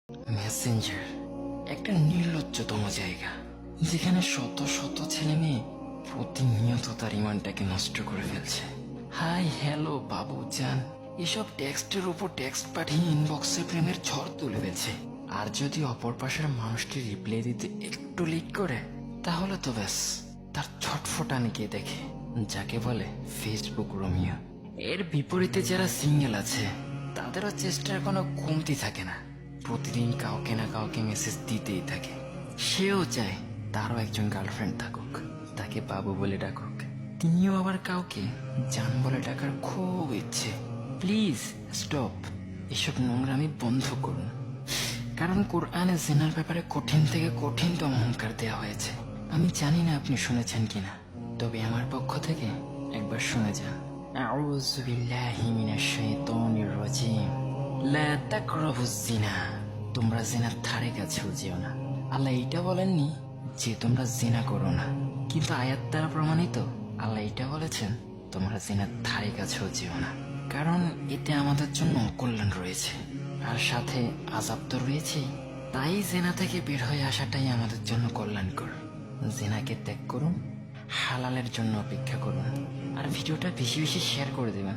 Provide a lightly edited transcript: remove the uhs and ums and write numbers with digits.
Messenger একটা নির্লজ্জতম জায়গা, যেখানে শত শত ছেলে মেয়ে প্রতিনিয়ত তার ইমানটাকে নষ্ট করে ফেলছে। হাই হ্যালো বাবু জান, এসব টেক্সটের উপর টেক্সট পাঠিয়ে ইনবক্সে প্রেমের ঝড় তুলে ফেলছে। আর যদি অপর পাশের মানুষটি রিপ্লাই দিতে একটু লেট করে, তাহলে তো ব্যাস তার ছটফটানি কে দেখে, যাকে বলে ফেসবুক রোমিও। এর বিপরীতে যারা সিঙ্গেল আছে, তাদেরও চেষ্টার কোনো কমতি থাকে না। প্রতিদিন কাউকে না কাউকে মেসেজ দিতেই থাকে। সেও চায় তারও একজন গার্লফ্রেন্ড থাকুক, তাকে বাবু বলে ডাকুক। তিনিও আবার কাউকে জান বলে ডাকার খুব ইচ্ছে। প্লিজ স্টপ, এসব নোংরামি বন্ধ করুন। কারণ কোরআনে জিনার ব্যাপারে কঠিন থেকে কঠিনতম হুঙ্কার দেওয়া হয়েছে। আমি জানি না আপনি শুনেছেন কিনা, তবে আমার পক্ষ থেকে একবার শুনে যান। আউযু বিল্লাহি মিনাশ শাইতানির রাজিম। লা তাকরাবুজ জিনা, তোমরা জিনার ধারে কাছেও যেও না। আল্লাহ এটা বলেননি যে তোমরা জিনা করো না, কিন্তু আয়াত দ্বারা প্রমাণিত আল্লাহ এটা বলেছেন তোমরা জিনার ধারে কাছেও যেও না। কারণ এতে আমাদের জন্য কল্যাণ রয়েছে, আর সাথে আযাব তো রয়েছেই। তাই জেনা থেকে বের হয়ে আসাটাই আমাদের জন্য কল্যাণকর। জেনাকে ত্যাগ করুন, হালালের জন্য অপেক্ষা করুন, আর ভিডিওটা বেশি বেশি শেয়ার করে দেবেন।